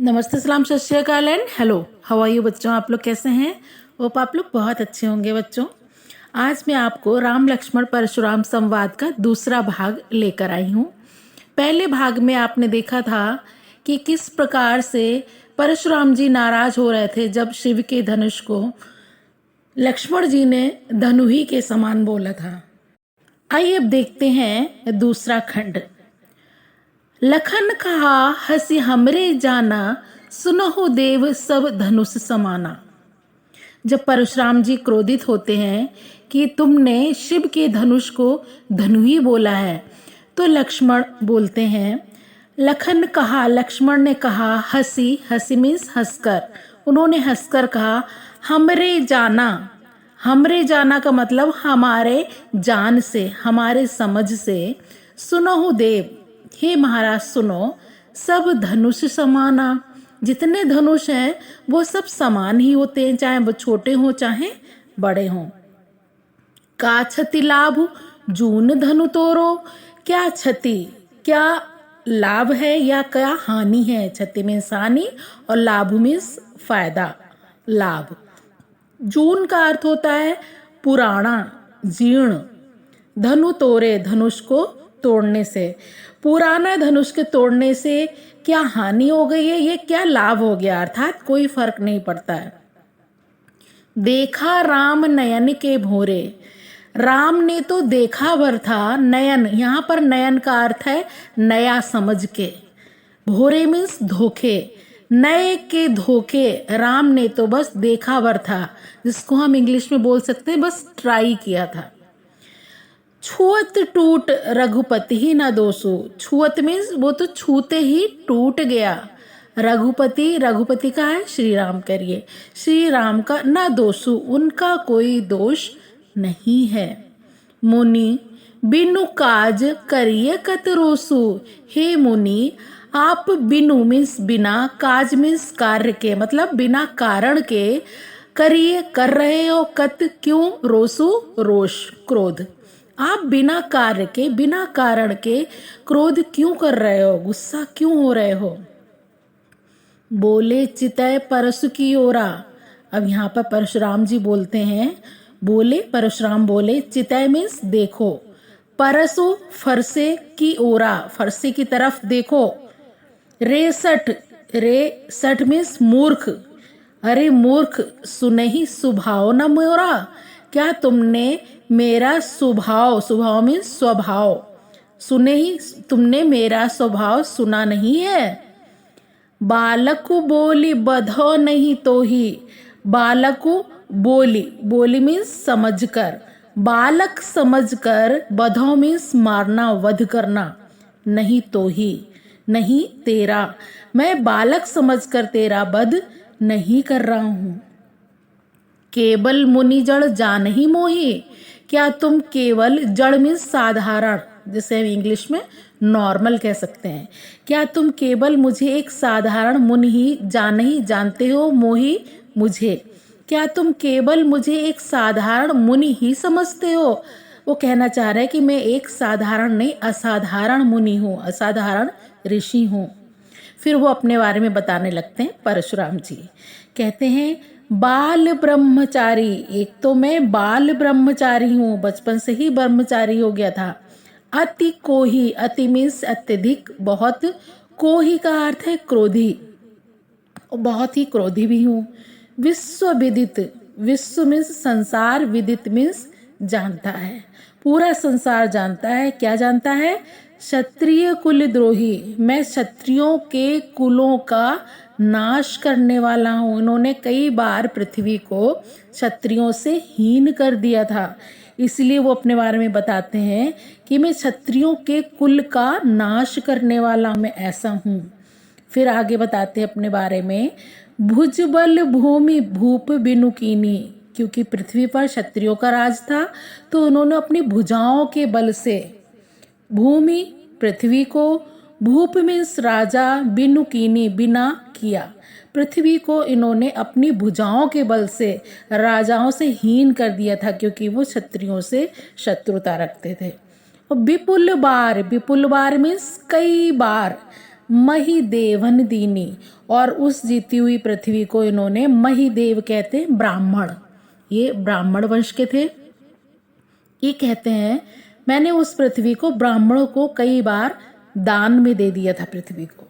नमस्ते, सलाम, सत श्री अकाल and hello. How are you बच्चों? आप लोग कैसे हैं? होप आप लोग बहुत अच्छे होंगे बच्चों। आज मैं आपको राम लक्ष्मण परशुराम संवाद का दूसरा भाग लेकर आई हूँ। पहले भाग में आपने देखा था कि किस प्रकार से परशुराम जी नाराज हो रहे थे जब शिव के धनुष को लक्ष्मण जी ने धनुही के समान बोला था। आइए अब देखते हैं दूसरा खंड। लखन कहा हंसी हमरे जाना, सुनहु देव सब धनुष समाना। जब परशुराम जी क्रोधित होते हैं कि तुमने शिव के धनुष को धनुही बोला है, तो लक्ष्मण बोलते हैं, लखन कहा, लक्ष्मण ने कहा, हंसी, हंसी मीन्स हंसकर, उन्होंने हंसकर कहा, हमरे जाना। हमरे जाना का मतलब हमारे जान से, हमारे समझ से, सुनहु देव, हे महाराज सुनो, सब धनुष समाना, जितने धनुष हैं वो सब समान ही होते हैं, चाहे वो छोटे हों चाहे बड़े हों। का क्षति लाभ जून धनु तोरो, क्या क्षति, क्या लाभ है या क्या हानि है। क्षति मीन्स हानि और लाभ मीन्स फायदा, लाभ। जून का अर्थ होता है पुराना, जीर्ण। धनु तोरे, धनुष को तोड़ने से, पुराना धनुष के तोड़ने से क्या हानि हो गई है, ये क्या लाभ हो गया, अर्थात कोई फर्क नहीं पड़ता है। देखा राम नयन के भोरे, राम ने तो देखा भर था, नयन, यहाँ पर नयन का अर्थ है नया समझ के, भोरे मीन्स धोखे, नए के धोखे, राम ने तो बस देखा भर था, जिसको हम इंग्लिश में बोल सकते हैं बस ट्राई किया था। छुअत टूट रघुपति ही न दोषो, छुअत मीन्स वो तो छूते ही टूट गया। रघुपति, रघुपति का है श्री राम, करिए श्री राम का, न दोषु, उनका कोई दोष नहीं है। मुनि बिनु काज करिए कत रोसु, हे मुनि आप बिनु मीन्स बिना, काज मीन्स कार्य के, मतलब बिना कारण के, करिए कर रहे हो, कत क्यों, रोसु रोष क्रोध, आप बिना कार्य के, बिना कारण के क्रोध क्यों कर रहे हो, गुस्सा क्यों हो रहे हो। बोले चितय परसु की ओरा, अब यहाँ पर परशुराम जी बोलते हैं, बोले परशुराम बोले, चितय मीन्स देखो, परसु फरसे की ओरा, फरसे की तरफ देखो। रेसठ, रेसठ मीन्स मूर्ख, अरे मूर्ख सुनहि सुभाव न मोरा, क्या तुमने मेरा स्वभाव, स्वभाव मीन्स स्वभाव, सुने ही तुमने मेरा स्वभाव सुना नहीं है। बालक बोली बधो नहीं तो ही, बालक बोली, बोली मीन्स समझकर, बालक समझकर, बधो मीन्स मारना, वध करना, नहीं तो ही, नहीं तेरा, मैं बालक समझकर तेरा वध नहीं कर रहा हूँ। केवल मुनि जड़ जान ही मोही, क्या तुम केवल, जड़ मीन्स साधारण, जिसे हम इंग्लिश में नॉर्मल कह सकते हैं, क्या तुम केवल मुझे एक साधारण मुनि ही जान ही जानते हो, मोही मुझे, क्या तुम केवल मुझे एक साधारण मुनि ही समझते हो। वो कहना चाह रहे हैं कि मैं एक साधारण नहीं, असाधारण मुनि हूँ, असाधारण ऋषि हूँ। फिर वो अपने बारे में बताने लगते हैं। परशुराम जी कहते हैं, बाल ब्रह्मचारी, एक तो मैं बाल ब्रह्मचारी हूँ, बचपन से ही ब्रह्मचारी हो गया था। अति कोही, अति मीन्स अत्यधिक, बहुत, कोही का अर्थ है क्रोधी, बहुत ही क्रोधी भी हूँ। विश्व विदित, विश्व मीन्स संसार, विदित मीन्स जानता है, पूरा संसार जानता है, क्या जानता है, क्षत्रिय कुल द्रोही, मैं क्षत्रियों के कुलों का नाश करने वाला हूँ। इन्होंने कई बार पृथ्वी को क्षत्रियों से हीन कर दिया था, इसलिए वो अपने बारे में बताते हैं कि मैं क्षत्रियों के कुल का नाश करने वाला, मैं ऐसा हूँ। फिर आगे बताते हैं अपने बारे में, भुजबल भूमि भूप बिनु कीनी, क्योंकि पृथ्वी पर क्षत्रियों का राज था तो उन्होंने अपनी भुजाओं के बल से, भूमि पृथ्वी को, भूप मीन्स राजा, बिनु कीनी बिना किया, पृथ्वी को इन्होंने अपनी भुजाओं के बल से राजाओं से हीन कर दिया था, क्योंकि वो क्षत्रियों से शत्रुता रखते थे। और विपुल बार, विपुल बार मीन्स कई बार, महिदेवन दीनी, और उस जीती हुई पृथ्वी को इन्होंने महिदेव कहते हैं, ब्राह्मण, ये ब्राह्मण वंश के थे। ये कहते हैं मैंने उस पृथ्वी को ब्राह्मणों को कई बार दान में दे दिया था पृथ्वी को।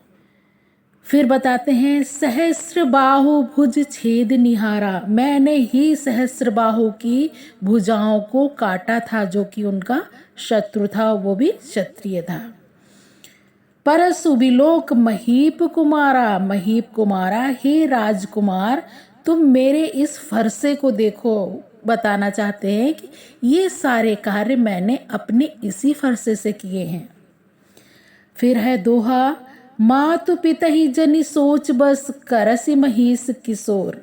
फिर बताते हैं सहस्र बाहु भुज छेद निहारा, मैंने ही सहस्र बाहु की भुजाओं को काटा था, जो कि उनका शत्रु था, वो भी क्षत्रिय था। परसु विलोक महीप कुमारा, महीप कुमारा, हे राजकुमार तुम मेरे इस फरसे को देखो। बताना चाहते हैं कि ये सारे कार्य मैंने अपने इसी फरसे से किए हैं। फिर है दोहा, मातु पिता ही जनि सोच बस करसि महिष किशोर।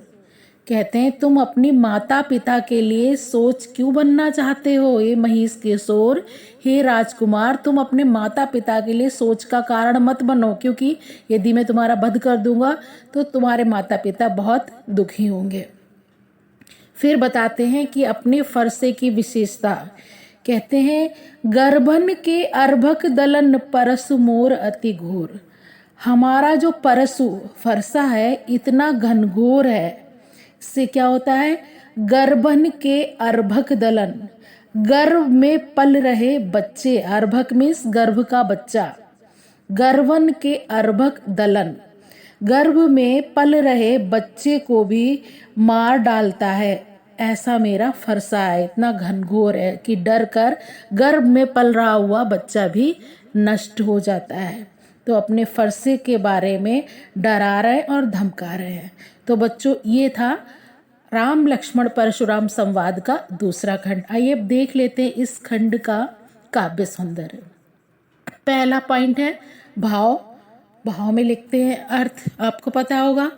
कहते हैं तुम अपनी माता पिता के लिए सोच क्यों बनना चाहते हो ये महिष किशोर। हे राजकुमार तुम अपने माता पिता के लिए सोच का कारण मत बनो, क्योंकि यदि मैं तुम्हारा वध कर दूंगा तो तुम्हारे माता पिता बहुत दुखी होंगे। फिर बताते हैं कि अपने फरसे की विशेषता, कहते हैं गर्भन के अर्भक दलन परसु मोर अति घोर। हमारा जो परसु फरसा है इतना घनघोर है, इससे क्या होता है, गर्भन के अर्भक दलन, गर्भ में पल रहे बच्चे, अर्भक मीन्स गर्भ का बच्चा, गर्भन के अर्भक दलन, गर्भ में पल रहे बच्चे को भी मार डालता है, ऐसा मेरा फरसा है, इतना घनघोर है कि डर कर गर्भ में पल रहा हुआ बच्चा भी नष्ट हो जाता है। तो अपने फरसे के बारे में डरा रहे और धमका रहे हैं। तो बच्चों ये था राम लक्ष्मण परशुराम संवाद का दूसरा खंड। आइए अब देख लेते हैं इस खंड का काव्य सौंदर्य। पहला पॉइंट है भाव। भाव में लिखते हैं अर्थ, आपको पता होगा।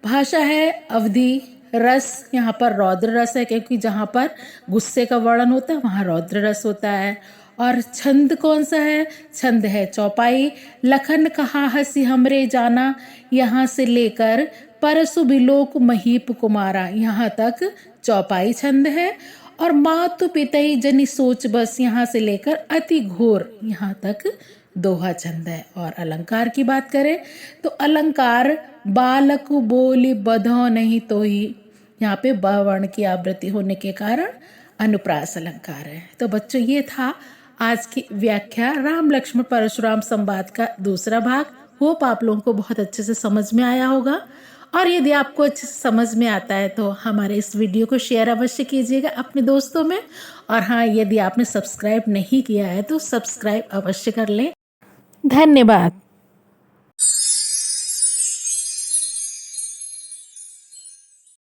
भाषा है अवधि, रस यहाँ पर रौद्र रस है, क्योंकि जहाँ पर गुस्से का वर्णन होता है वहाँ रौद्र रस होता है। और छंद कौन सा है, छंद है चौपाई। लखन कहा हसी हमरे जाना, यहाँ से लेकर परसु बिलोक महीप कुमारा, यहाँ तक चौपाई छंद है। और मातु पितई जनि सोच बस, यहाँ से लेकर अति घोर, यहाँ तक दोहा छंद है। और अलंकार की बात करें तो अलंकार बालक बोली बधो नहीं तो ही, यहाँ पे ब वर्ण की आवृत्ति होने के कारण अनुप्रास अलंकार है। तो बच्चों ये था आज की व्याख्या राम लक्ष्मण परशुराम संवाद का दूसरा भाग। होप आप लोगों को बहुत अच्छे से समझ में आया होगा। और यदि आपको अच्छे से समझ में आता है तो हमारे इस वीडियो को शेयर अवश्य कीजिएगा अपने दोस्तों में। और हाँ, यदि आपने सब्सक्राइब नहीं किया है तो सब्सक्राइब अवश्य कर लें। धन्यवाद।